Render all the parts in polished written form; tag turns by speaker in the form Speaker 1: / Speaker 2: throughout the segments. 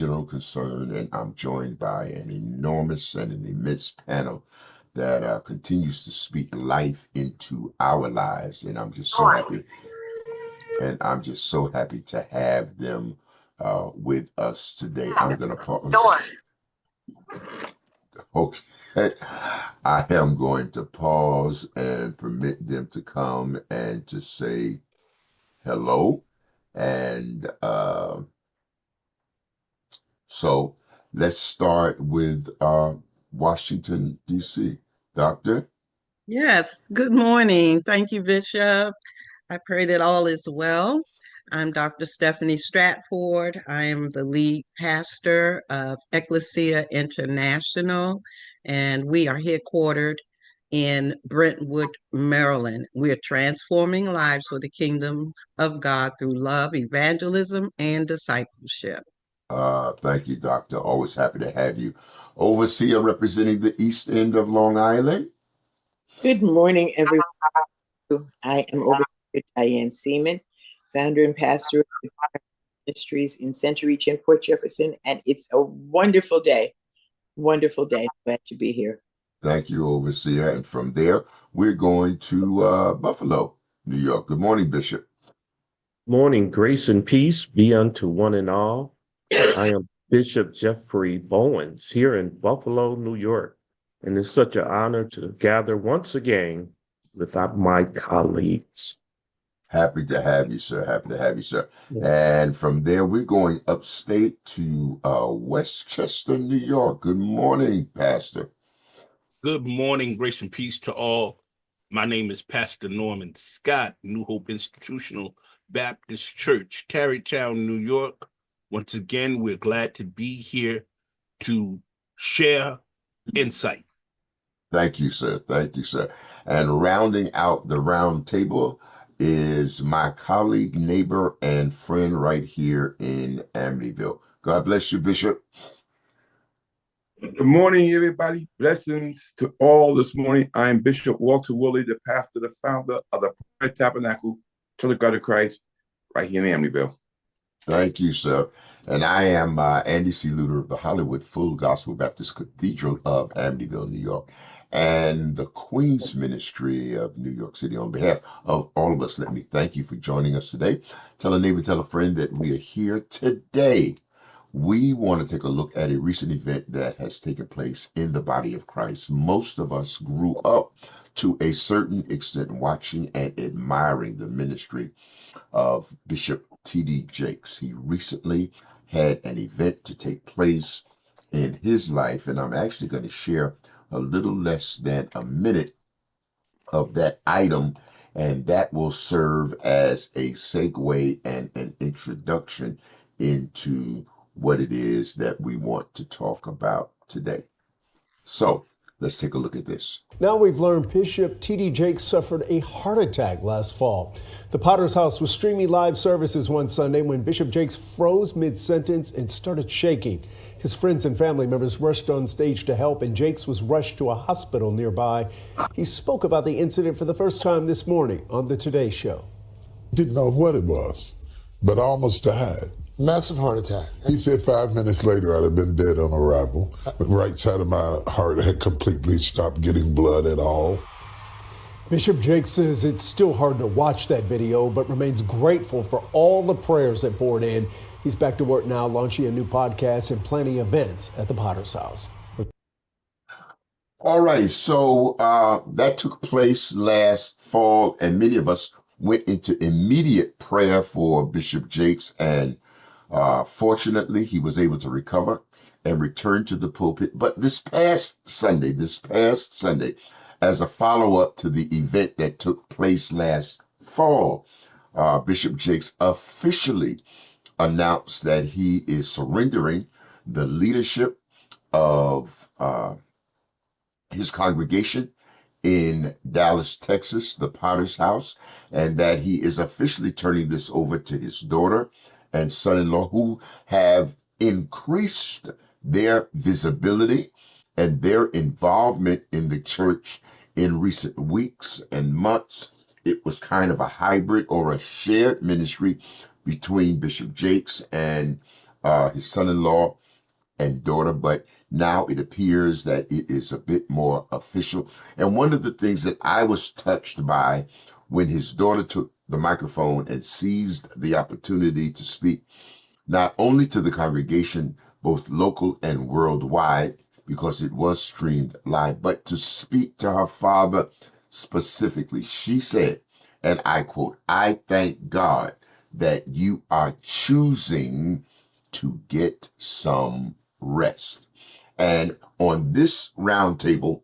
Speaker 1: general concern, and I'm joined by an enormous and an immense panel that continues to speak life into our lives, and I'm just so happy, and I'm just so happy to have them with us today. I'm gonna pause. Okay, I am going to pause and permit them to come and to say hello, and so let's start with Washington, D.C. Doctor?
Speaker 2: Yes, good morning. Thank you, Bishop. I pray that all is well. I'm Dr. Stephanie Stratford. I am the lead pastor of Ecclesia International, and we are headquartered in Brentwood, Maryland. We are transforming lives for the kingdom of God through love, evangelism, and discipleship.
Speaker 1: Thank you, Doctor. Always happy to have you. Overseer representing the East End of Long Island.
Speaker 3: Good morning, everyone. I am Overseer Diane Seaman, founder and pastor of Ministries in Center Reach in Port Jefferson, and it's a wonderful day. Wonderful day. Glad to be here.
Speaker 1: Thank you, Overseer. And from there, we're going to Buffalo, New York. Good morning, Bishop.
Speaker 4: Morning, grace and peace be unto one and all. I am Bishop Jeffrey Bowens here in Buffalo, New York, and it's such an honor to gather once again with my colleagues.
Speaker 1: Happy to have you, sir. Happy to have you, sir. And from there, we're going upstate to Westchester, New York. Good morning, Pastor.
Speaker 5: Good morning, grace and peace to all. My name is Pastor Norman Scott, New Hope Institutional Baptist Church, Tarrytown, New York. Once again, we're glad to be here to share insight.
Speaker 1: Thank you, sir. Thank you, sir. And rounding out the round table is my colleague, neighbor, and friend right here in Amityville. God bless you, Bishop.
Speaker 6: Good morning, everybody. Blessings to all this morning. I am Bishop Walter Woolley, the pastor, the founder of the Prayer Tabernacle Church of God of Christ, right here in Amityville.
Speaker 1: Thank you, sir. And I am Andy C. Lewter of the Hollywood Full Gospel Baptist Cathedral of Amityville, New York, and the Queen's Ministry of New York City. On behalf of all of us, let me thank you for joining us today. Tell a neighbor, tell a friend that we are here today. We want to take a look at a recent event that has taken place in the body of Christ. Most of us grew up to a certain extent watching and admiring the ministry of Bishop T.D. Jakes. He recently had an event to take place in his life, and I'm actually going to share a little less than a minute of that item, and that will serve as a segue and an introduction into what it is that we want to talk about today. So let's take a look at this.
Speaker 7: Now we've learned Bishop T.D. Jakes suffered a heart attack last fall. The Potter's House was streaming live services one Sunday when Bishop Jakes froze mid-sentence and started shaking. His friends and family members rushed on stage to help, and Jakes was rushed to a hospital nearby. He spoke about the incident for the first time this morning on the Today Show.
Speaker 8: Didn't know what it was, but I almost died.
Speaker 9: Massive heart attack.
Speaker 8: He said 5 minutes later I'd have been dead on arrival. The right side of my heart had completely stopped getting blood at all.
Speaker 7: Bishop Jakes says it's still hard to watch that video, but remains grateful for all the prayers that poured in. He's back to work now, launching a new podcast and planning events at the Potter's House.
Speaker 1: All right, so that took place last fall, and many of us went into immediate prayer for Bishop Jakes, and fortunately, he was able to recover and return to the pulpit. But this past Sunday, as a follow-up to the event that took place last fall, Bishop Jakes officially announced that he is surrendering the leadership of his congregation in Dallas, Texas, the Potter's House, and that he is officially turning this over to his daughter and son-in-law, who have increased their visibility and their involvement in the church in recent weeks and months. It was kind of a hybrid or a shared ministry between Bishop Jakes and his son-in-law and daughter, but now it appears that it is a bit more official. And one of the things that I was touched by when his daughter took the microphone and seized the opportunity to speak not only to the congregation, both local and worldwide, because it was streamed live, but to speak to her father specifically. She said, and I quote, "I thank God that you are choosing to get some rest." And on this roundtable,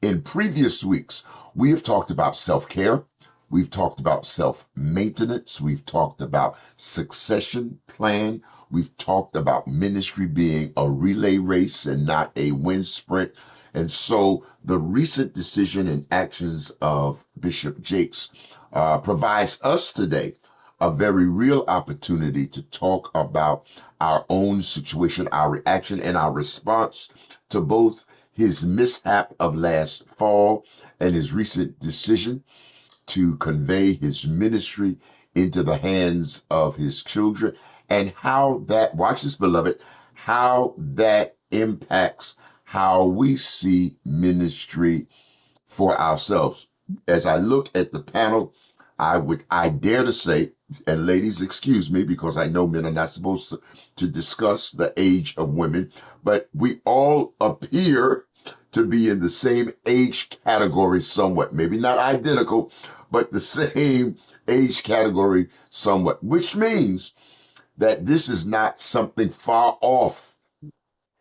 Speaker 1: in previous weeks, we have talked about self-care. We've talked about self-maintenance. We've talked about succession plan. We've talked about ministry being a relay race and not a wind sprint. And so the recent decision and actions of Bishop Jakes provides us today a very real opportunity to talk about our own situation, our reaction, and our response to both his mishap of last fall and his recent decision to convey his ministry into the hands of his children, and how that, watch this, beloved, how that impacts how we see ministry for ourselves. As I look at the panel, I dare to say, and ladies, excuse me, because I know men are not supposed to discuss the age of women, but we all appear to be in the same age category somewhat, maybe not identical, but the same age category somewhat, which means that this is not something far off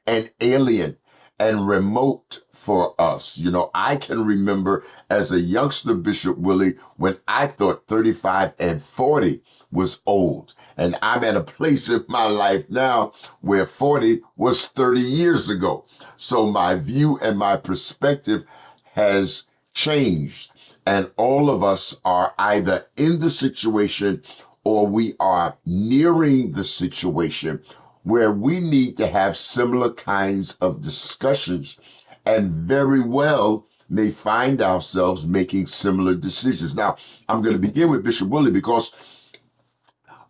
Speaker 1: and alien and remote for us. You know, I can remember as a youngster, Bishop Willie, when I thought 35 and 40 was old. And I'm at a place in my life now where 40 was 30 years ago. So my view and my perspective has changed. And all of us are either in the situation or we are nearing the situation where we need to have similar kinds of discussions and very well may find ourselves making similar decisions. Now, I'm going to begin with Bishop Willie because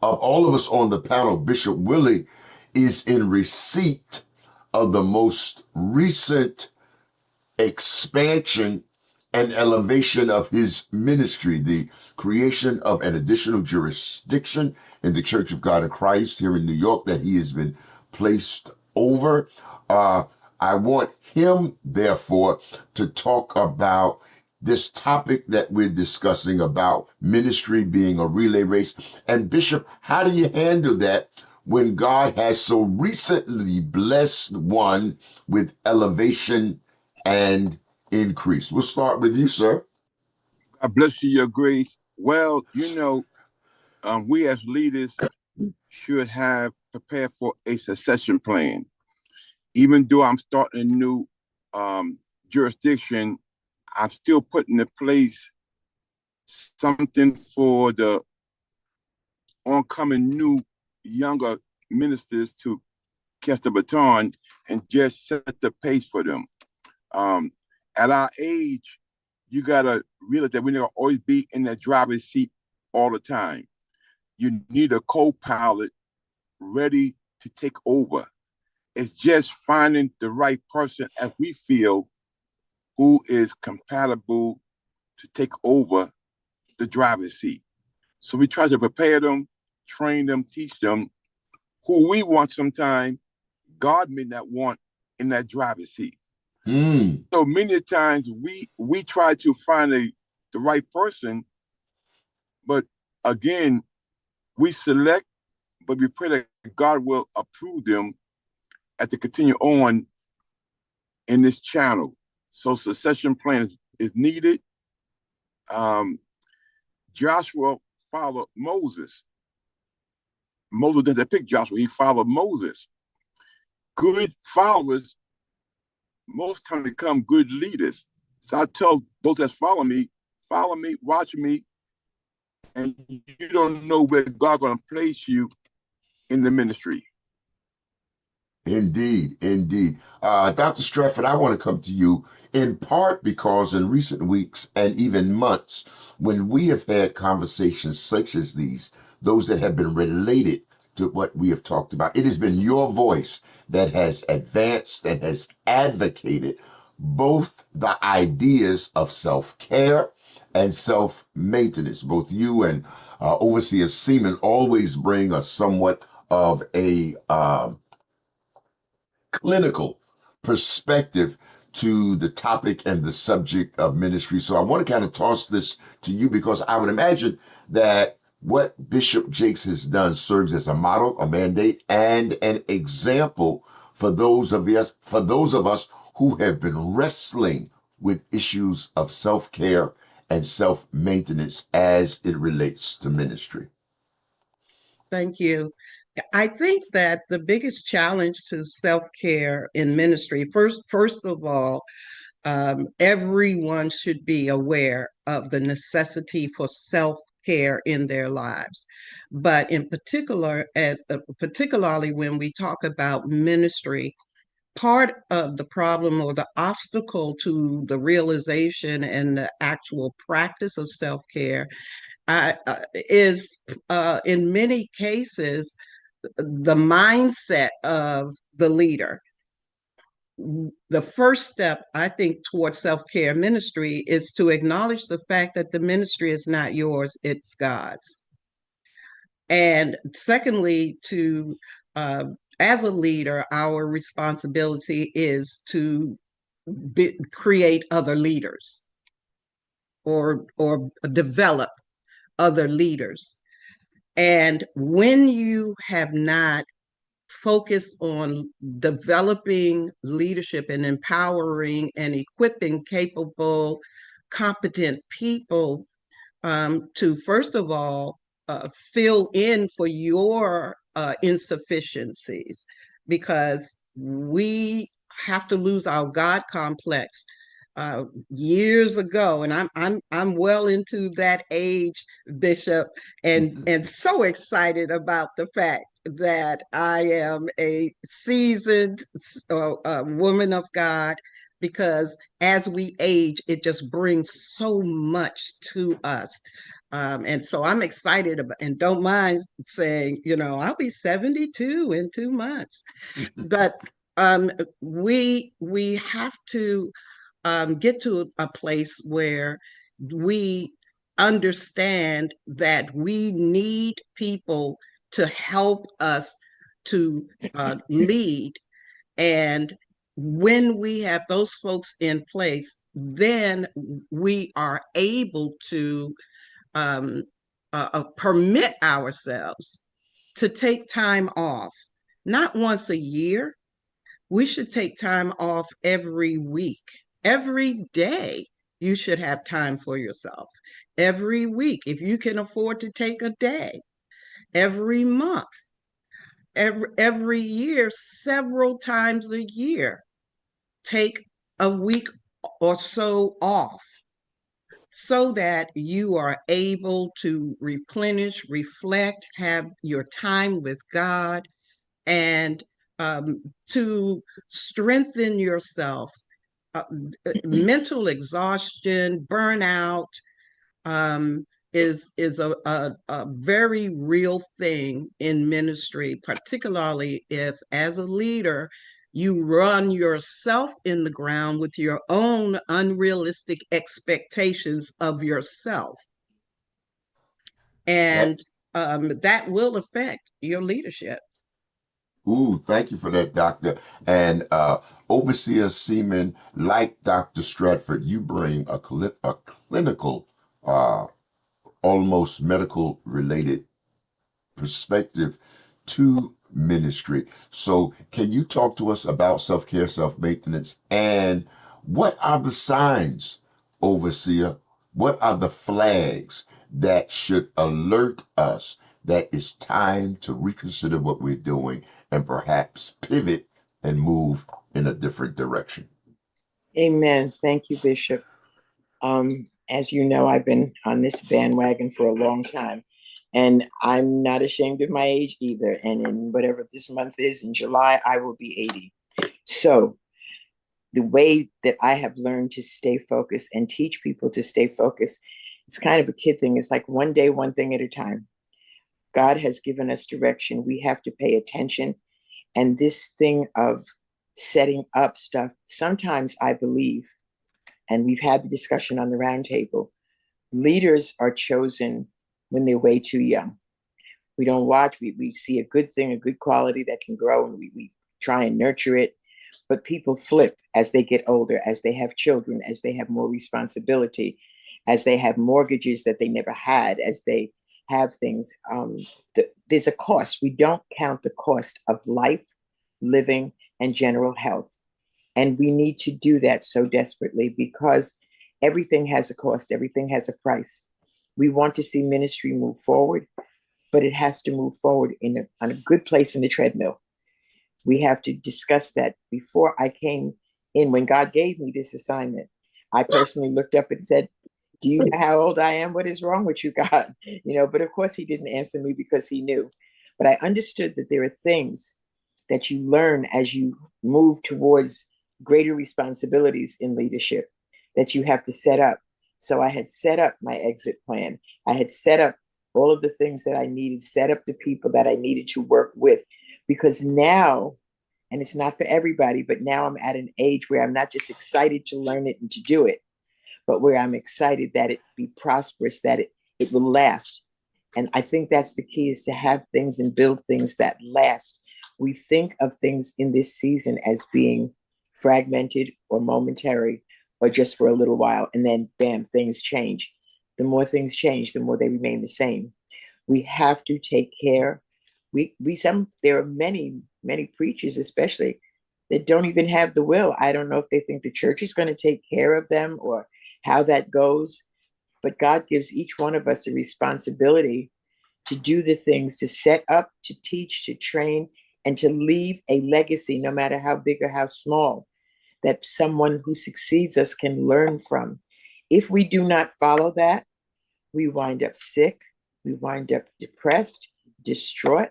Speaker 1: of all of us on the panel, Bishop Willie is in receipt of the most recent expansion and elevation of his ministry, the creation of an additional jurisdiction in the Church of God in Christ here in New York that he has been placed over. I want him, therefore, to talk about this topic that we're discussing about ministry being a relay race. And Bishop, how do you handle that when God has so recently blessed one with elevation and increase? We'll start with you, sir.
Speaker 6: God bless you, your grace. Well, we as leaders should have prepared for a succession plan. Even though I'm starting a new jurisdiction, I'm still putting in place something for the oncoming new younger ministers to catch the baton and just set the pace for them. At our age, you gotta realize that we're not gonna always be in that driver's seat all the time. You need a co-pilot ready to take over. It's just finding the right person as we feel who is compatible to take over the driver's seat. So we try to prepare them, train them, teach them who we want sometime God may not want in that driver's seat. So many times we try to find the right person, but again, we select, but we pray that God will approve them as they continue on in this channel. So succession plan is needed. Joshua followed Moses. Moses didn't pick Joshua, he followed Moses. Good followers most times become good leaders. So I tell those that follow me, watch me, and you don't know where God's going to place you in the ministry.
Speaker 1: Indeed, indeed. Dr. Stratford, I want to come to you in part because in recent weeks and even months, when we have had conversations such as these, those that have been related to what we have talked about. It has been your voice that has advanced and has advocated both the ideas of self-care and self-maintenance. Both you and Overseer Seaman always bring a somewhat of a clinical perspective to the topic and the subject of ministry. So I want to kind of toss this to you, because I would imagine that what Bishop Jakes has done serves as a model, a mandate, and an example for those of us who have been wrestling with issues of self-care and self-maintenance as it relates to ministry.
Speaker 2: Thank you. I think that the biggest challenge to self-care in ministry, first of all, everyone should be aware of the necessity for self-care in their lives. But in particular, particularly when we talk about ministry, part of the problem or the obstacle to the realization and the actual practice of self-care is in many cases the mindset of the leader. The first step, I think, towards self-care ministry is to acknowledge the fact that the ministry is not yours, it's God's. And secondly, as a leader, our responsibility is to create other leaders or develop other leaders. And when you have not focused on developing leadership and empowering and equipping capable, competent people to, first of all, fill in for your insufficiencies, because we have to lose our God complex. Years ago, and I'm well into that age, Bishop, and so excited about the fact that I am a seasoned woman of God, because as we age, it just brings so much to us. And so I'm excited about, and don't mind saying, I'll be 72 in 2 months. But we have to get to a place where we understand that we need people to help us to lead. And when we have those folks in place, then we are able to permit ourselves to take time off, not once a year. We should take time off every week. Every day, you should have time for yourself. Every week, if you can afford to take a day. Every month, every year, several times a year, take a week or so off, so that you are able to replenish, reflect, have your time with God, and to strengthen yourself. Mental exhaustion, burnout is a very real thing in ministry, particularly if, as a leader, you run yourself in the ground with your own unrealistic expectations of yourself. And that will affect your leadership.
Speaker 1: Ooh, thank you for that, Doctor. And Overseer Seaman, like Dr. Stratford, you bring a clinical, almost medical related perspective to ministry. So can you talk to us about self-care, self-maintenance, and what are the signs, Overseer? What are the flags that should alert us that it's time to reconsider what we're doing and perhaps pivot and move in a different direction?
Speaker 3: Amen. Thank you, Bishop. As you know, I've been on this bandwagon for a long time, and I'm not ashamed of my age either. And in whatever this month is, in July, I will be 80. So the way that I have learned to stay focused and teach people to stay focused, it's kind of a kid thing. It's like one day, one thing at a time. God has given us direction. We have to pay attention. And this thing of setting up stuff, sometimes I believe, and we've had the discussion on the roundtable, leaders are chosen when they're way too young. We don't watch, we see a good thing, a good quality that can grow, and we try and nurture it. But people flip as they get older, as they have children, as they have more responsibility, as they have mortgages that they never had, as they have things. There's a cost. We don't count the cost of life, living, and general health. And we need to do that so desperately because everything has a cost, everything has a price. We want to see ministry move forward, but it has to move forward on a good place in the treadmill. We have to discuss that. Before I came in, when God gave me this assignment, I personally looked up and said, do you know how old I am? What is wrong with you, God? But of course he didn't answer me because he knew. But I understood that there are things that you learn as you move towards greater responsibilities in leadership that you have to set up. So I had set up my exit plan. I had set up all of the things that I needed, set up the people that I needed to work with. Because now, and it's not for everybody, but now I'm at an age where I'm not just excited to learn it and to do it, but where I'm excited that it be prosperous, that it will last. And I think that's the key, is to have things and build things that last. We think of things in this season as being fragmented or momentary or just for a little while, and then bam, things change. The more things change, the more they remain the same. We have to take care. There are many preachers, especially, that don't even have the will. I don't know if they think the church is going to take care of them or how that goes, but God gives each one of us a responsibility to do the things, to set up, to teach, to train, and to leave a legacy, no matter how big or how small, that someone who succeeds us can learn from. If we do not follow that, we wind up sick, we wind up depressed, distraught,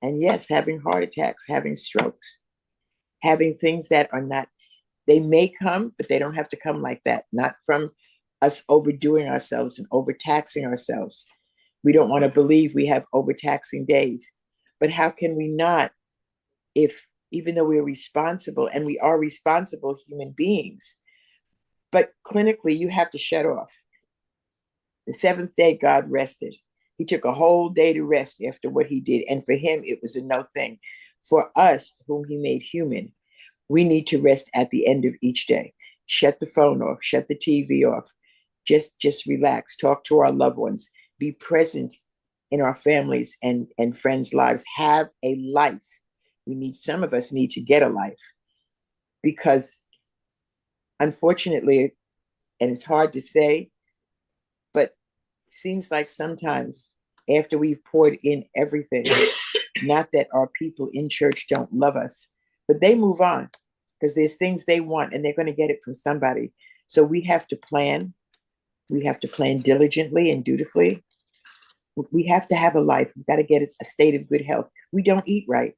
Speaker 3: and yes, having heart attacks, having strokes, having things that are not, they may come, but they don't have to come like that. Not from us overdoing ourselves and overtaxing ourselves. We don't want to believe we have overtaxing days. But how can we not, if even though we're responsible, and we are responsible human beings, but clinically you have to shut off. The seventh day, God rested. He took a whole day to rest after what he did. And for him, it was a no thing. For us, whom he made human, we need to rest at the end of each day. Shut the phone off, shut the TV off. Just relax, talk to our loved ones, be present in our families and friends' lives. Have a life. Some of us need to get a life, because unfortunately, and it's hard to say, but it seems like sometimes after we've poured in everything, not that our people in church don't love us, but they move on because there's things they want and they're going to get it from somebody. So we have to plan. We have to plan diligently and dutifully. We have to have a life. We've got to get a state of good health. We don't eat right.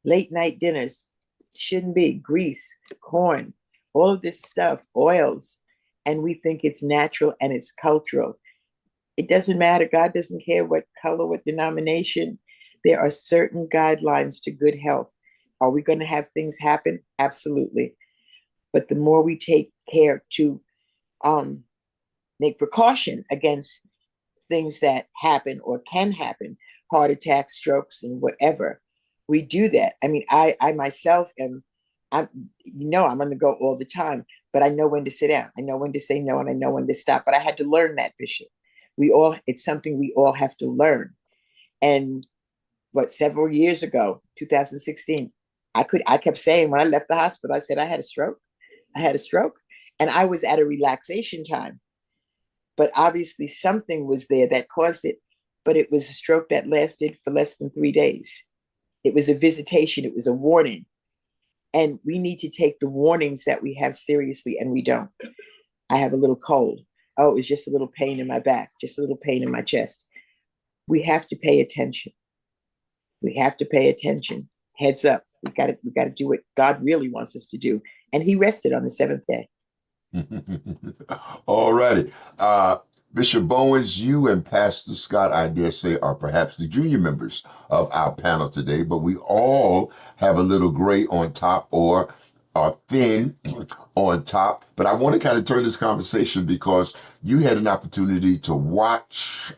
Speaker 3: Late night dinners shouldn't be. Grease, corn, all of this stuff, oils. And we think it's natural and it's cultural. It doesn't matter. God doesn't care what color, what denomination. There are certain guidelines to good health. Are we going to have things happen? Absolutely. But the more we take care to make precaution against things that happen or can happen, heart attacks, strokes, and whatever, we do that. I mean, I myself I'm on the go all the time, but I know when to sit down. I know when to say no, and I know when to stop. But I had to learn that, Bishop. It's something we all have to learn. And several years ago, 2016, I kept saying, when I left the hospital, I said, I had a stroke. I had a stroke. And I was at a relaxation time. But obviously something was there that caused it. But it was a stroke that lasted for less than 3 days. It was a visitation. It was a warning. And we need to take the warnings that we have seriously, and we don't. I have a little cold. Oh, it was just a little pain in my back, just a little pain in my chest. We have to pay attention. We have to pay attention. Heads up. We got to do what God really wants us to do. And he rested on the seventh day.
Speaker 1: All righty. Bishop Bowens, you and Pastor Scott, I dare say, are perhaps the junior members of our panel today, but we all have a little gray on top or are thin on top. But I want to kind of turn this conversation because you had an opportunity to watch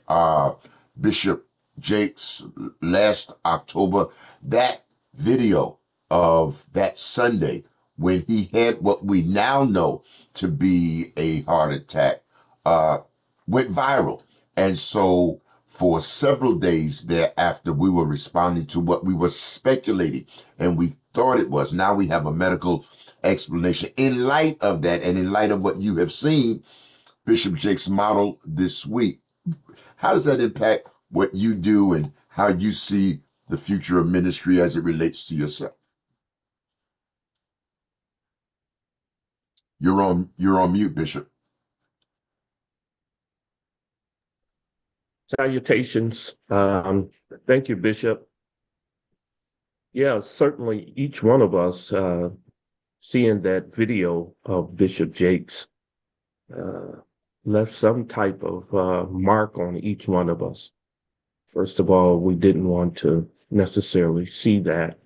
Speaker 1: Bishop Jakes last October, that video of that Sunday when he had what we now know to be a heart attack. Went viral. And so for several days thereafter, we were responding to what we were speculating and we thought it was. Now we have a medical explanation. In light of that, and in light of what you have seen Bishop Jakes model this week, how does that impact what you do and how you see the future of ministry as it relates to yourself? You're on mute, Bishop.
Speaker 4: Salutations. Thank you, Bishop. Yeah, certainly each one of us seeing that video of Bishop Jakes left some type of mark on each one of us. First of all, we didn't want to necessarily see that,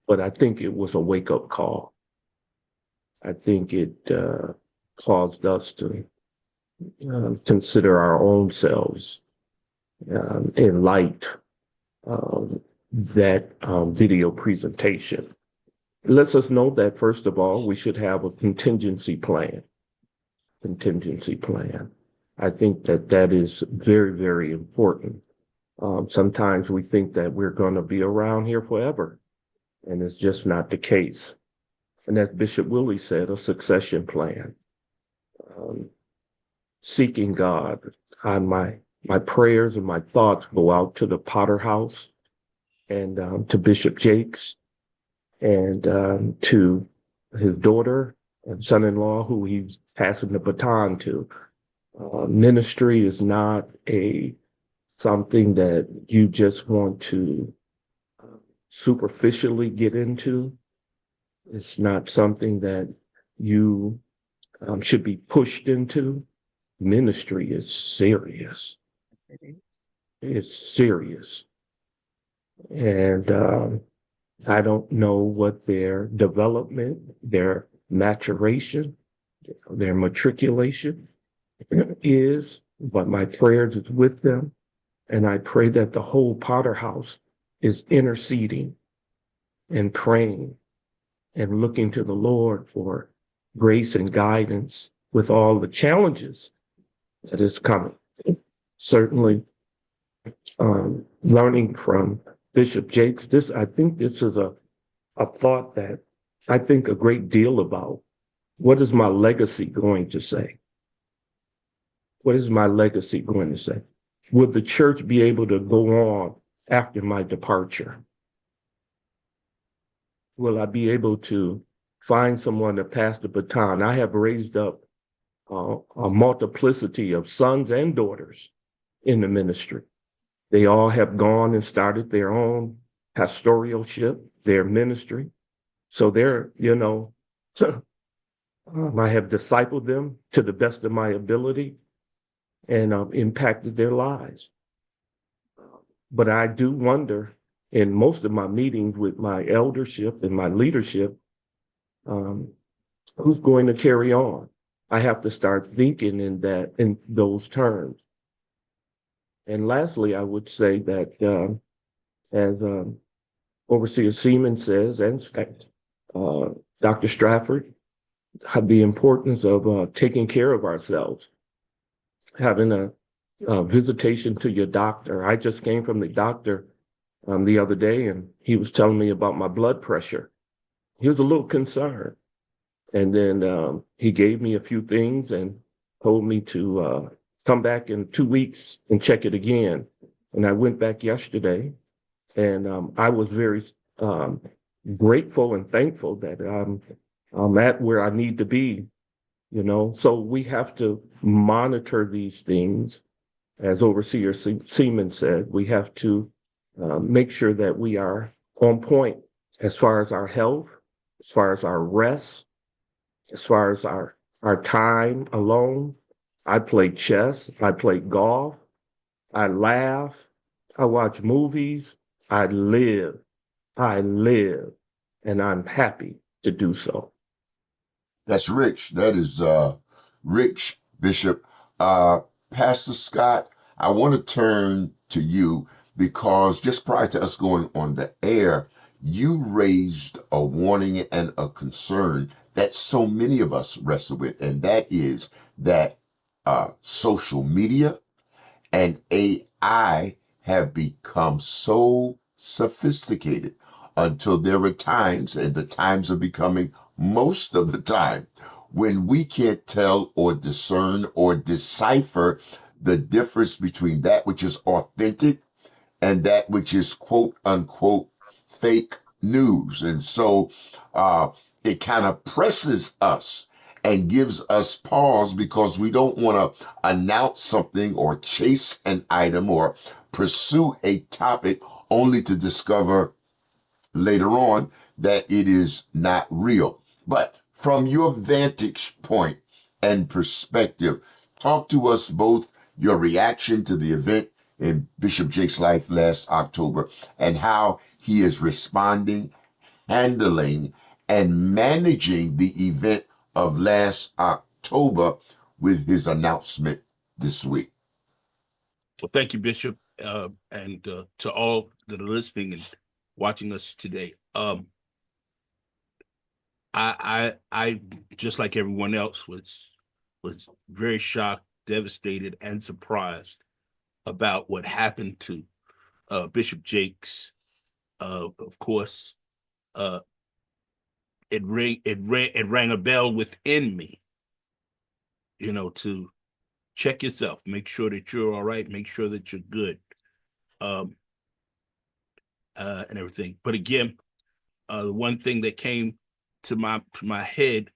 Speaker 4: but I think it was a wake-up call. I think it caused us to consider our own selves in light of that video presentation. It lets us know that, first of all, we should have a contingency plan. I think that is very, very important. Sometimes we think that we're going to be around here forever, and it's just not the case. And as Bishop Willie said, a succession plan. Seeking God. My prayers and my thoughts go out to the Potter House and to Bishop Jakes and to his daughter and son-in-law who he's passing the baton to. Ministry is not something that you just want to superficially get into. It's not something that you should be pushed into. Ministry is serious. It's serious. And I don't know what their development, their maturation, their matriculation is, but my prayers is with them. And I pray that the whole Potter House is interceding and praying and looking to the Lord for grace and guidance with all the challenges that is coming. Certainly, learning from Bishop Jakes, I think this is a thought that I think a great deal about. What is my legacy going to say? What is my legacy going to say? Would the church be able to go on after my departure? Will I be able to find someone to pass the baton? I have raised up a multiplicity of sons and daughters in the ministry. They all have gone and started their own pastoralship, their ministry. So they're, I have discipled them to the best of my ability and impacted their lives. But I do wonder, in most of my meetings with my eldership and my leadership, who's going to carry on? I have to start thinking in those terms. And lastly, I would say that as Overseer Seaman says, and Dr. Stratford, the importance of taking care of ourselves, having a visitation to your doctor. I just came from the doctor the other day, and he was telling me about my blood pressure. He was a little concerned. And then he gave me a few things and told me to come back in 2 weeks and check it again. And I went back yesterday, and I was very grateful and thankful that I'm at where I need to be, So we have to monitor these things. As Overseer Seaman said, we have to make sure that we are on point as far as our health, as far as our rest, as far as our time alone, I play chess. I play golf. I laugh. I watch movies. I live. I live. And I'm happy to do so.
Speaker 1: That's rich. That is rich, Bishop. Pastor Scott, I want to turn to you because just prior to us going on the air, you raised a warning and a concern that so many of us wrestle with, and that is that social media and AI have become so sophisticated until there are times, and the times are becoming most of the time, when we can't tell or discern or decipher the difference between that which is authentic and that which is quote unquote fake news. And so it kind of presses us and gives us pause because we don't want to announce something or chase an item or pursue a topic only to discover later on that it is not real. But from your vantage point and perspective, talk to us both your reaction to the event in Bishop Jake's life last October and how he is responding, handling, and managing the event of last October with his announcement this week.
Speaker 5: Well, thank you, Bishop, and to all that are listening and watching us today. I just like everyone else was very shocked, devastated, and surprised about what happened to Bishop Jakes. Of course, it rang a bell within me, to check yourself, make sure that you're all right, make sure that you're good, and everything. But again, the one thing that came to my head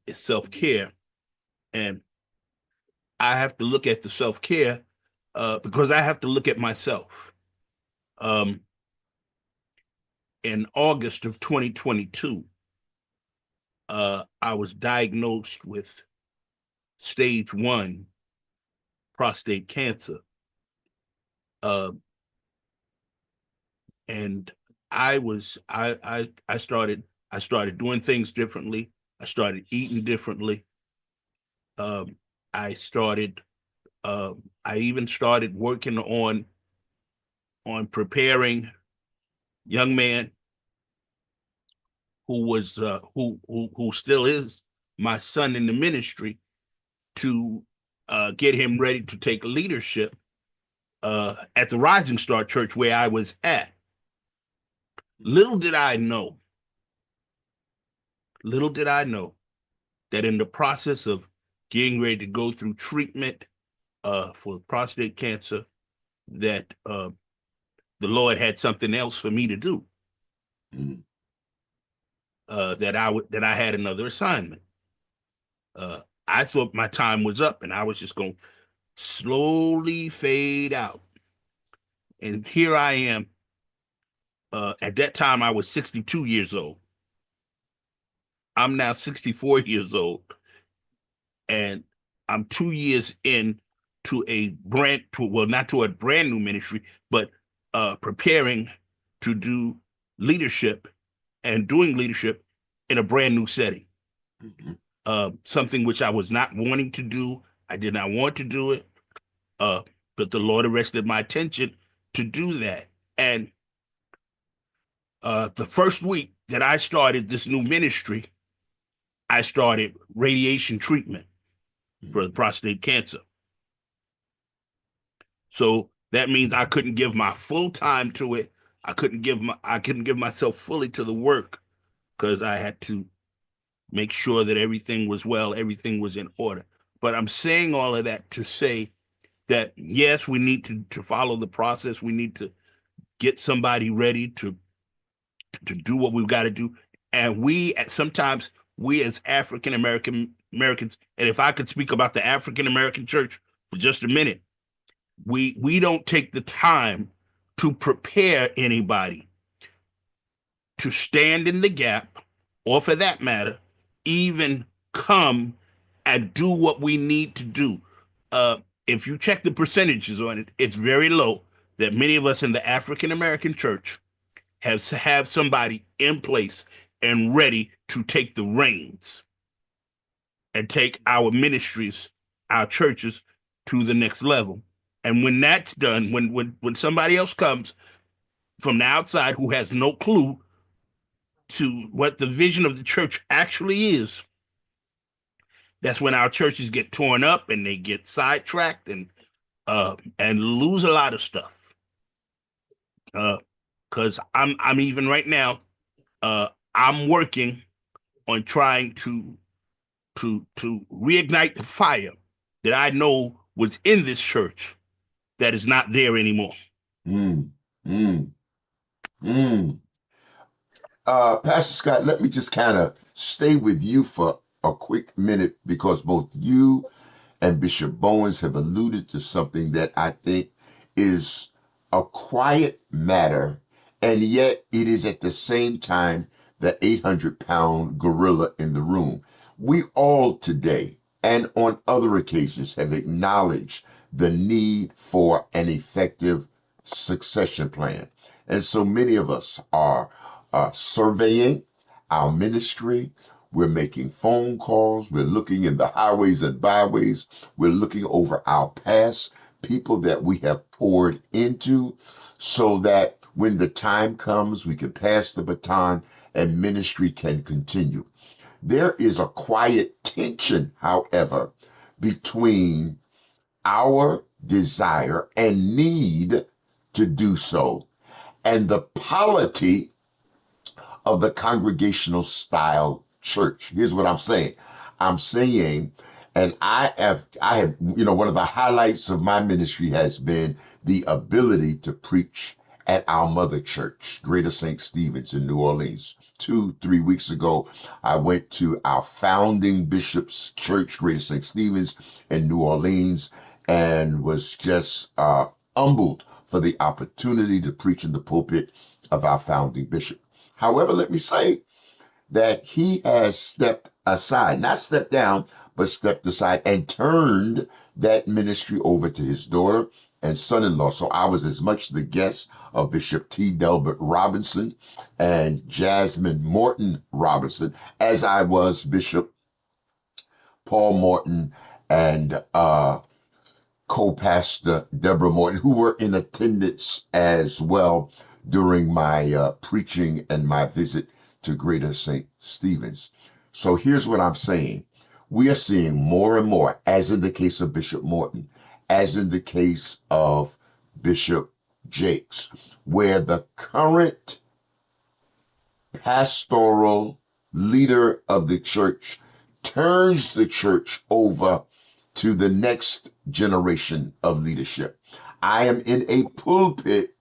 Speaker 5: is self-care, and I have to look at the self-care because I have to look at myself. In August of 2022, I was diagnosed with stage 1 prostate cancer. And I started doing things differently. I started eating differently. I even started working on preparing young man who was who still is my son in the ministry to get him ready to take leadership at the Rising Star Church where I was at. Little did I know that in the process of getting ready to go through treatment for prostate cancer, that the Lord had something else for me to do. That I had another assignment. I thought my time was up and I was just going to slowly fade out. And here I am. At that time, I was 62 years old. I'm now 64 years old. And I'm 2 years in to not to a brand new ministry, but preparing to do leadership and doing leadership in a brand new setting. Something which I was not wanting to do. I did not want to do it, but the Lord arrested my attention to do that. And the first week that I started this new ministry, I started radiation treatment for the prostate cancer. So that means I couldn't give my full time to it. I couldn't give myself fully to the work because I had to make sure that everything was well, everything was in order. But I'm saying all of that to say that, yes, we need to follow the process. We need to get somebody ready to do what we've got to do. And sometimes we as African Americans, and if I could speak about the African American church for just a minute, we don't take the time to prepare anybody to stand in the gap, or for that matter, even come and do what we need to do. If you check the percentages on it, it's very low that many of us in the African American church have somebody in place and ready to take the reins and take our ministries, our churches to the next level. And when that's done, when somebody else comes from the outside who has no clue to what the vision of the church actually is, that's when our churches get torn up and they get sidetracked and lose a lot of stuff. Because I'm even right now, I'm working on trying to reignite the fire that I know was in this church that is not there anymore.
Speaker 1: Mm, mm, mm. Pastor Scott, let me just kind of stay with you for a quick minute because both you and Bishop Bowens have alluded to something that I think is a quiet matter, and yet it is at the same time the 800-pound gorilla in the room. We all today and on other occasions have acknowledged the need for an effective succession plan. And so many of us are surveying our ministry. We're making phone calls. We're looking in the highways and byways. We're looking over our past, people that we have poured into, so that when the time comes, we can pass the baton and ministry can continue. There is a quiet tension, however, between our desire and need to do so and the polity of the congregational style church. Here's what I'm saying. I'm saying, and I have, one of the highlights of my ministry has been the ability to preach at our mother church, Greater St. Stephen's in New Orleans. 2-3 weeks ago, I went to our founding bishop's church, Greater St. Stephen's in New Orleans, and was just humbled for the opportunity to preach in the pulpit of our founding bishop. However, let me say that he has stepped aside, not stepped down, but stepped aside and turned that ministry over to his daughter and son-in-law. So I was as much the guest of Bishop T. Delbert Robinson and Jasmine Morton Robinson as I was Bishop Paul Morton and co-pastor Deborah Morton, who were in attendance as well during my preaching and my visit to Greater St. Stephen's. So here's what I'm saying. We are seeing more and more, as in the case of Bishop Morton, as in the case of Bishop Jakes, where the current pastoral leader of the church turns the church over to the next generation of leadership. I am in a pulpit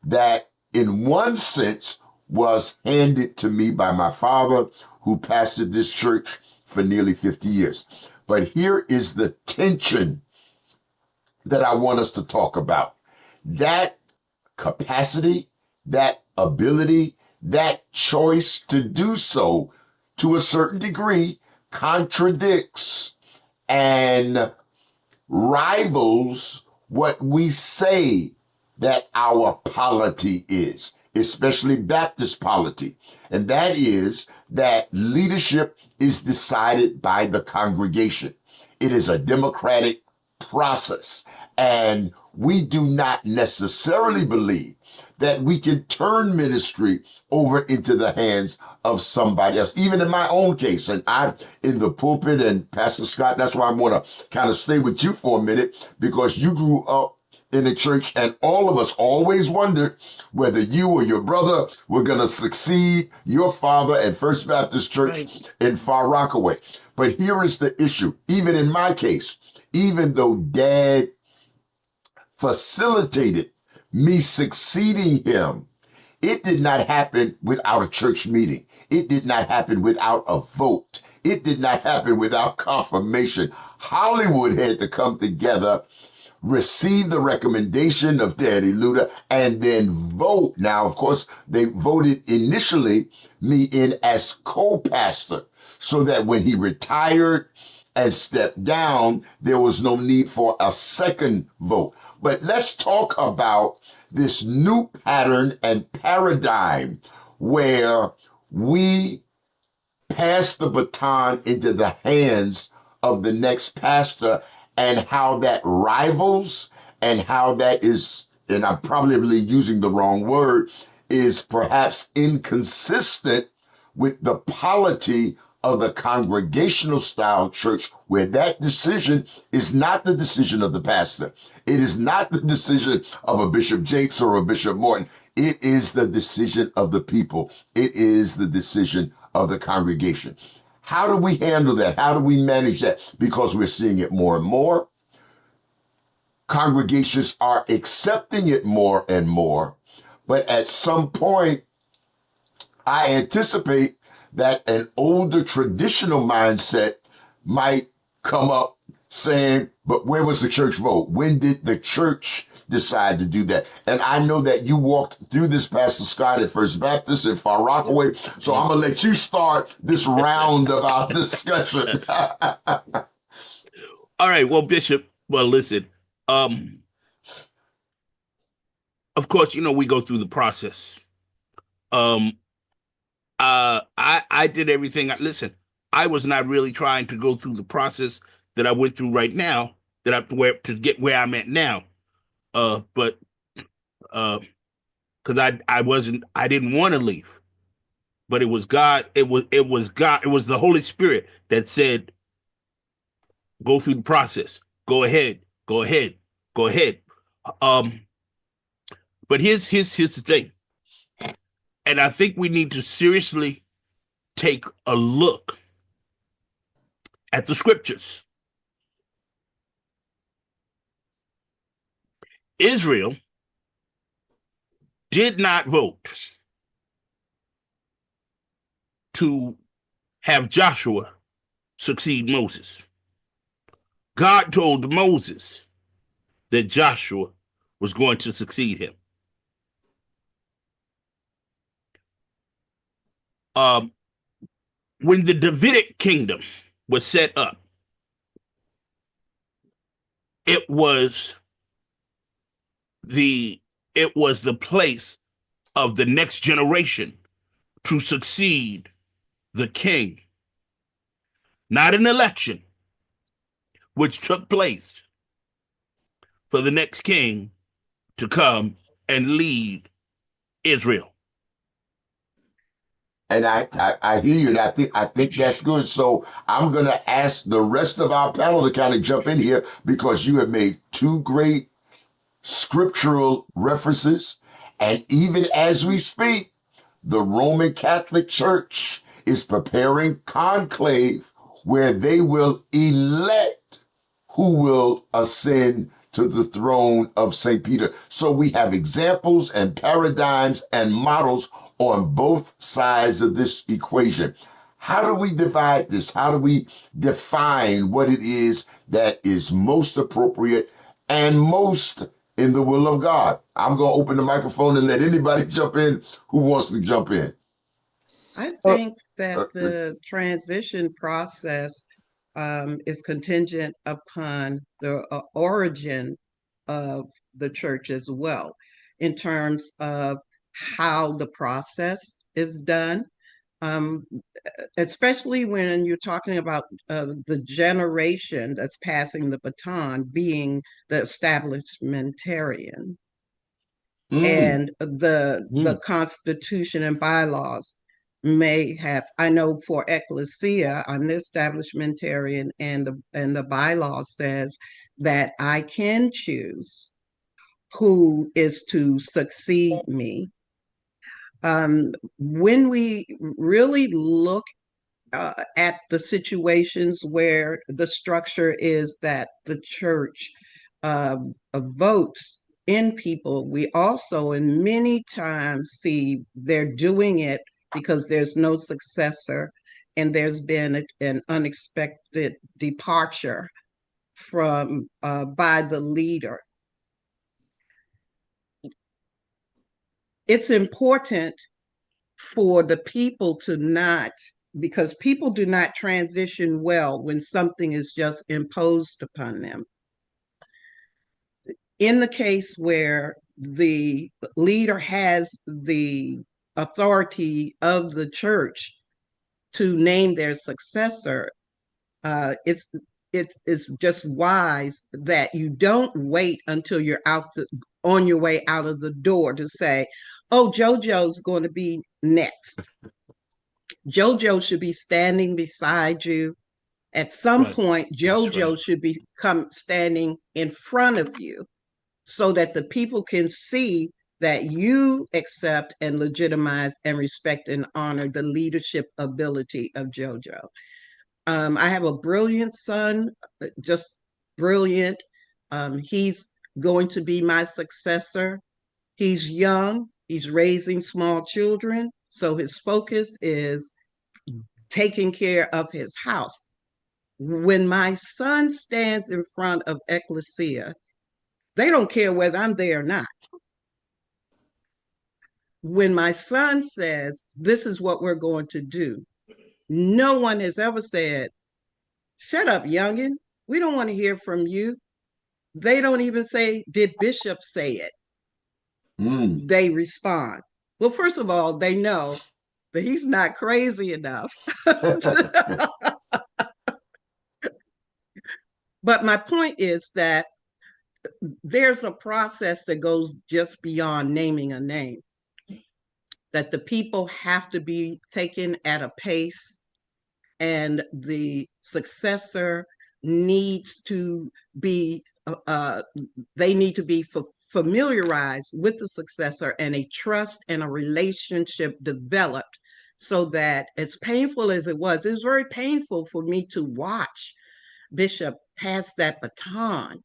Speaker 1: that, in one sense, was handed to me by my father, who pastored this church for nearly 50 years. But here is the tension that I want us to talk about. That capacity, that ability, that choice to do so, to a certain degree, contradicts and rivals what we say that our polity is, especially Baptist polity. And that is that leadership is decided by the congregation. It is a democratic process. And we do not necessarily believe that we can turn ministry over into the hands of somebody else. Even in my own case, and I'm in the pulpit, and Pastor Scott, that's why I want to kind of stay with you for a minute, because you grew up in the church, and all of us always wondered whether you or your brother were going to succeed your father at First Baptist Church in Far Rockaway. But here is the issue. Even in my case, even though Dad facilitated me succeeding him, it did not happen without a church meeting. It did not happen without a vote. It did not happen without confirmation. Hollywood had to come together, receive the recommendation of Daddy Lewter, and then vote. Now, of course, they voted initially me in as co-pastor, so that when he retired and stepped down, there was no need for a second vote. But let's talk about this new pattern and paradigm where we pass the baton into the hands of the next pastor, and how that rivals, and how that is, and I'm probably using the wrong word, is perhaps inconsistent with the polity of the congregational style church, where that decision is not the decision of the pastor. It is not the decision of a Bishop Jakes or a Bishop Morton. It is the decision of the people. It is the decision of the congregation. How do we handle that? How do we manage that? Because we're seeing it more and more. Congregations are accepting it more and more. But at some point, I anticipate that an older traditional mindset might come up saying, but where was the church vote? When did the church decide to do that? And I know that you walked through this, Pastor Scott, at First Baptist in Far Rockaway. So I'm going to let you start this round of our discussion.
Speaker 5: All right. Well, Bishop, well, listen, of course, we go through the process. I did everything. Listen, I was not really trying to go through the process that I went through right now, to get where I'm at now. But because I didn't want to leave, but it was God. It was God. It was the Holy Spirit that said, "Go through the process. Go ahead. Go ahead. Go ahead." But here's the thing, and I think we need to seriously take a look at the scriptures. Israel did not vote to have Joshua succeed Moses. God told Moses that Joshua was going to succeed him. When the Davidic kingdom was set up, it was the place of the next generation to succeed the king, not an election, which took place for the next king to come and lead Israel.
Speaker 1: And I hear you, and I think that's good. So I'm going to ask the rest of our panel to kind of jump in here, because you have made two great scriptural references. And even as we speak, the Roman Catholic Church is preparing conclave where they will elect who will ascend to the throne of St. Peter. So we have examples and paradigms and models on both sides of this equation. How do we divide this? How do we define what it is that is most appropriate and most in the will of God? I'm going to open the microphone and let anybody jump in who wants to jump in.
Speaker 2: I think that the transition process is contingent upon the origin of the church as well, in terms of how the process is done, especially when you're talking about the generation that's passing the baton being the establishmentarian. And the Constitution and bylaws may have, I know for Ecclesia, I'm the establishmentarian, and the bylaw says that I can choose who is to succeed me. When we really look at the situations where the structure is that the church votes in people, we also, and many times, see they're doing it because there's no successor and there's been an unexpected departure from by the leader. It's important for the people to not because people do not transition well when something is just imposed upon them. In the case where the leader has the authority of the church to name their successor, it's just wise that you don't wait until you're on your way out of the door to say, "Oh, JoJo's going to be next." JoJo should be standing beside you. At some
Speaker 5: Right.
Speaker 2: point,
Speaker 5: That's
Speaker 2: JoJo
Speaker 5: right.
Speaker 2: should become standing in front of you so that the people can see that you accept and legitimize and respect and honor the leadership ability of JoJo. I have a brilliant son, just brilliant. He's going to be my successor. He's young, he's raising small children, so his focus is taking care of his house. When my son stands in front of Ecclesia, they don't care whether I'm there or not. When my son says, "This is what we're going to do," no one has ever said, "Shut up, youngin. We don't want to hear from you." They don't even say, "Did Bishop say it?" They respond. Well, first of all, they know that he's not crazy enough. But my point is that there's a process that goes just beyond naming a name, that the people have to be taken at a pace, and the successor needs to be, they need to be familiarized with the successor, and a trust and a relationship developed, so that, as painful as it was very painful for me to watch Bishop pass that baton.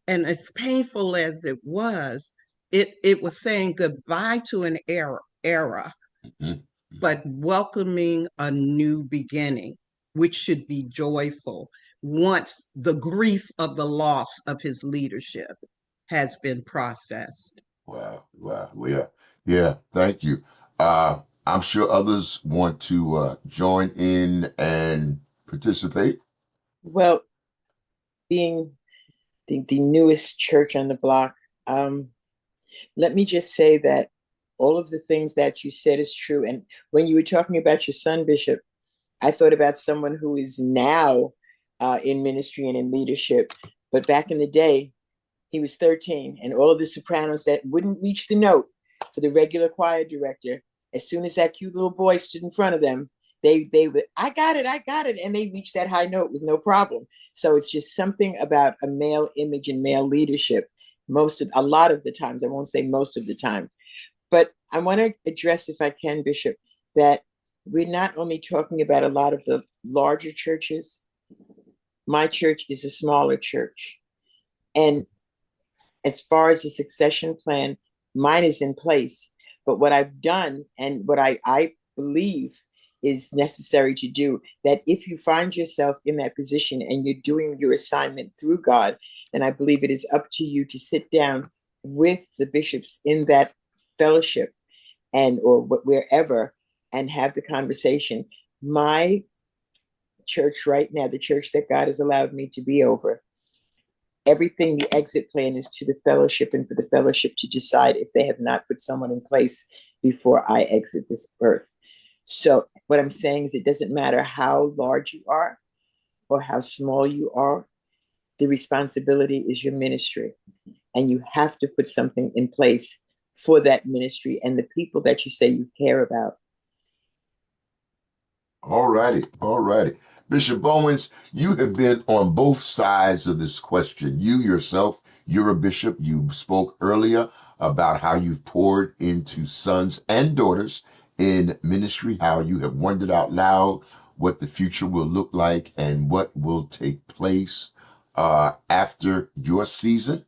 Speaker 2: And as painful as it was, it was saying goodbye to an era, but welcoming a new beginning, which should be joyful once the grief of the loss of his leadership has been processed.
Speaker 1: Wow, wow, yeah, thank you. I'm sure others want to join in and participate.
Speaker 3: Well, being the newest church on the block, let me just say that all of the things that you said is true. And when you were talking about your son, Bishop, I thought about someone who is now in ministry and in leadership. But back in the day, he was 13, and all of the sopranos that wouldn't reach the note for the regular choir director, as soon as that cute little boy stood in front of them, they would, I got it, and they reached that high note with no problem. So it's just something about a male image and male leadership. A lot of the times, I won't say most of the time, but I want to address, if I can, Bishop, that we're not only talking about a lot of the larger churches. My church is a smaller church, and as far as the succession plan, mine is in place. But what I've done, and what I believe is necessary to do, that if you find yourself in that position and you're doing your assignment through God, then I believe it is up to you to sit down with the bishops in that fellowship or wherever, and have the conversation. My church right now, the church that God has allowed me to be over, everything, the exit plan is to the fellowship, and for the fellowship to decide if they have not put someone in place before I exit this earth. So what I'm saying is, it doesn't matter how large you are or how small you are, the responsibility is your ministry, and you have to put something in place for that ministry and the people that you say you care about.
Speaker 1: All righty. Bishop Bowens, you have been on both sides of this question. You yourself, you're a bishop. You spoke earlier about how you've poured into sons and daughters in ministry, how you have wondered out loud what the future will look like and what will take place after your season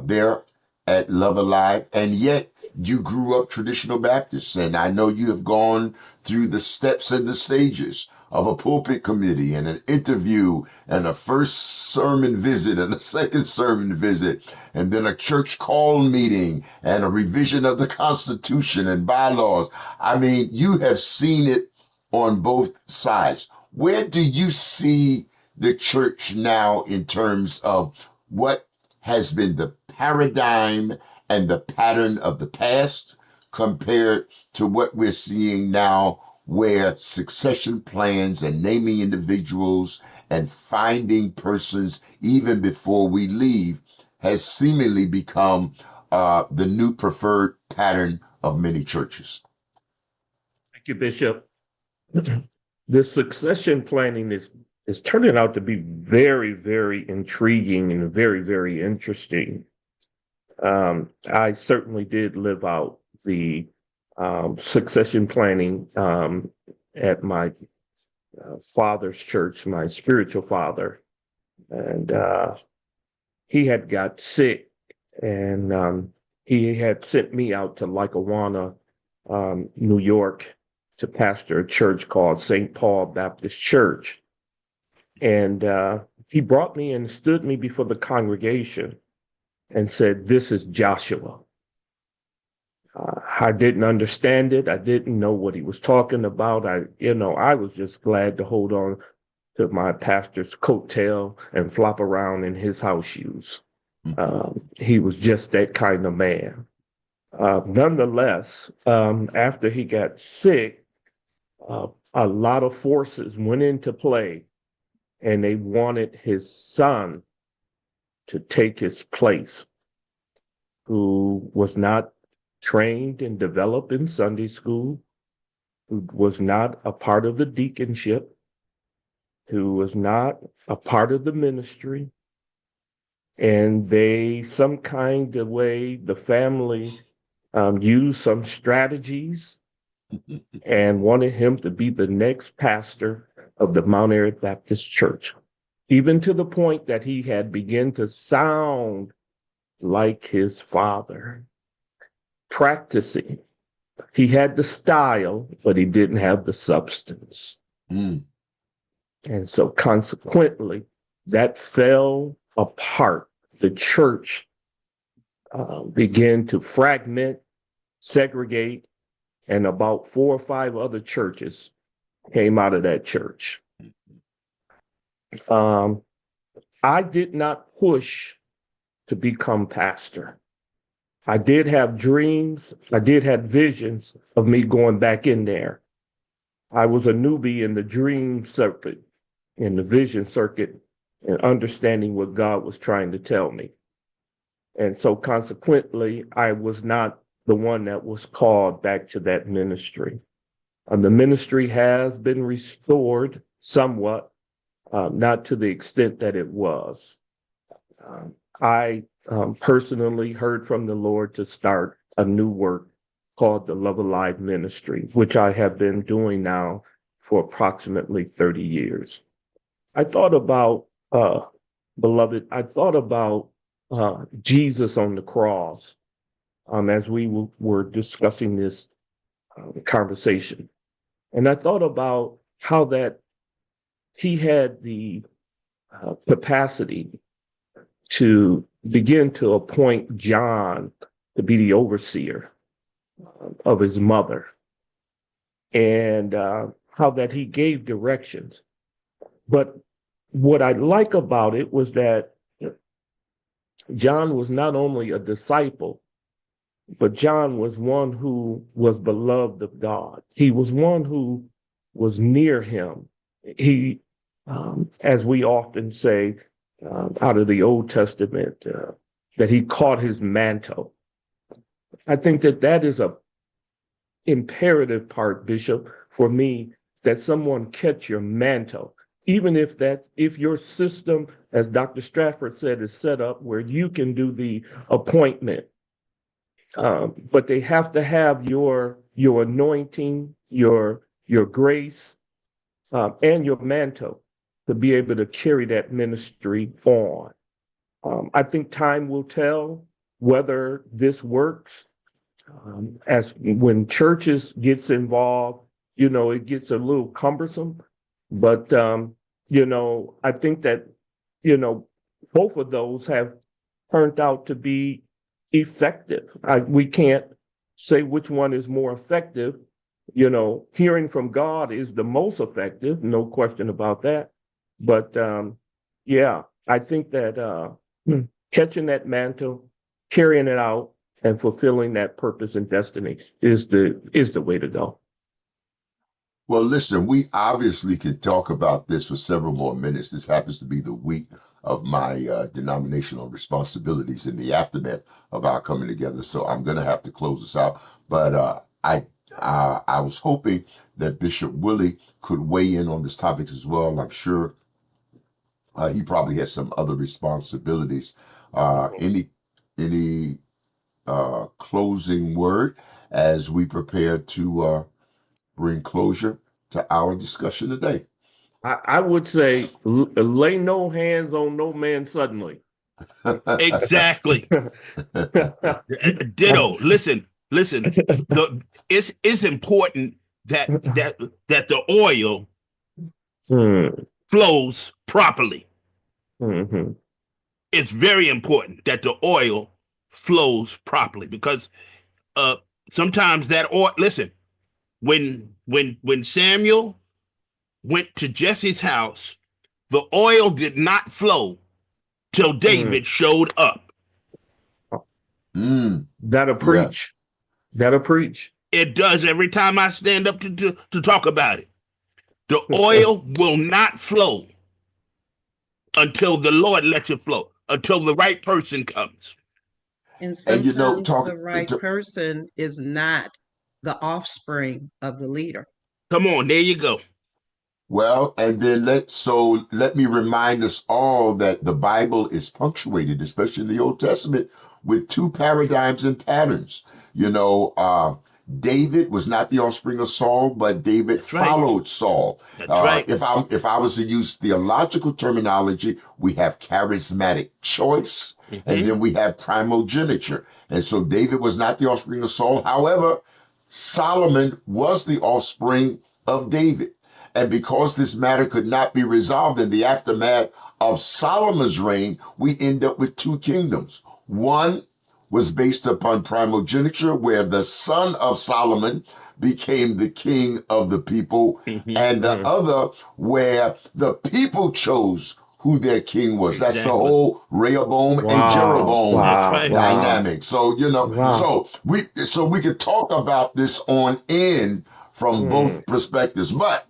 Speaker 1: there at Love Alive. And yet you grew up traditional Baptist, and I know you have gone through the steps and the stages of a pulpit committee and an interview and a first sermon visit and a second sermon visit, and then a church call meeting and a revision of the Constitution and bylaws. I mean, you have seen it on both sides. Where do you see the church now in terms of what has been the paradigm and the pattern of the past compared to what we're seeing now, where succession plans and naming individuals and finding persons even before we leave has seemingly become the new preferred pattern of many churches?
Speaker 4: Thank you, Bishop. The succession planning is turning out to be very, very intriguing and very, very interesting. I certainly did live out the succession planning at my father's church, my spiritual father, and he had got sick, and he had sent me out to Lackawanna, New York, to pastor a church called St. Paul Baptist Church. And he brought me and stood me before the congregation and said, "This is Joshua." I didn't understand it. I didn't know what he was talking about. I was just glad to hold on to my pastor's coattail and flop around in his house shoes. He was just that kind of man. Nonetheless, after he got sick, a lot of forces went into play, and they wanted his son to take his place, who was not trained and developed in Sunday school, who was not a part of the deaconship, who was not a part of the ministry. And some kind of way, the family used some strategies and wanted him to be the next pastor of the Mount Airy Baptist Church, even to the point that he had begun to sound like his father, practicing. He had the style, but he didn't have the substance. And so consequently, that fell apart. The church began to fragment, segregate, and about 4 or 5 other churches came out of that church. I did not push to become pastor. I did have dreams. I did have visions of me going back in there. I was a newbie in the dream circuit, in the vision circuit, and understanding what God was trying to tell me. And so consequently, I was not the one that was called back to that ministry. The ministry has been restored somewhat, not to the extent that it was. I personally heard from the Lord to start a new work called the Love Alive Ministry, which I have been doing now for approximately 30 years. I thought about, beloved, I thought about Jesus on the cross as we were discussing this conversation. And I thought about how that he had the capacity to begin to appoint John to be the overseer of his mother, and how that he gave directions. But what I like about it was that John was not only a disciple, but John was one who was beloved of God. He was one who was near him. He, as we often say, out of the Old Testament, that he caught his mantle. I think that is a imperative part, Bishop, for me, that someone catch your mantle, even if your system, as Dr. Stratford said, is set up where you can do the appointment. But they have to have your anointing, your grace, and your mantle to be able to carry that ministry on. I think time will tell whether this works. As when churches gets involved, it gets a little cumbersome. But I think that both of those have turned out to be effective. We can't say which one is more effective, Hearing from God is the most effective, no question about that. But yeah, I think that catching that mantle, carrying it out, and fulfilling that purpose and destiny is the way to go.
Speaker 1: Well, listen, we obviously can talk about this for several more minutes. This happens to be the week of my denominational responsibilities in the aftermath of our coming together. So I'm going to have to close this out. But I was hoping that Bishop Willie could weigh in on this topic as well. I'm sure he probably has some other responsibilities. Any closing word as we prepare to bring closure to our discussion today?
Speaker 4: I would say lay no hands on no man suddenly.
Speaker 5: Exactly. Ditto. Listen. It's important that the oil flows properly.
Speaker 4: Mm-hmm.
Speaker 5: It's very important that the oil flows properly because sometimes that oil. Listen, when Samuel went to Jesse's house, the oil did not flow till David showed up.
Speaker 4: That'll preach. That'll preach.
Speaker 5: It does every time I stand up to talk about it. The oil will not flow until the Lord lets it flow, until the right person comes.
Speaker 2: And sometimes the right person is not the offspring of the leader.
Speaker 5: Come on, there you go.
Speaker 1: Well, and then let me remind us all that the Bible is punctuated, especially in the Old Testament, with two paradigms and patterns. David was not the offspring of Saul, but David followed Saul.
Speaker 5: That's right.
Speaker 1: If I was to use theological terminology, we have charismatic choice, and then we have primogeniture. And so David was not the offspring of Saul. However, Solomon was the offspring of David. And because this matter could not be resolved in the aftermath of Solomon's reign, we end up with two kingdoms. One was based upon primogeniture, where the son of Solomon became the king of the people, and the other where the people chose who their king was. Exactly. That's the whole Rehoboam and Jeroboam dynamic. So, so we could talk about this on end from both perspectives, but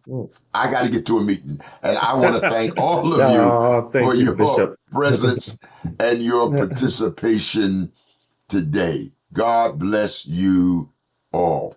Speaker 1: I got to get to a meeting, and I want to thank all of you for your presence and your participation today. God bless you all.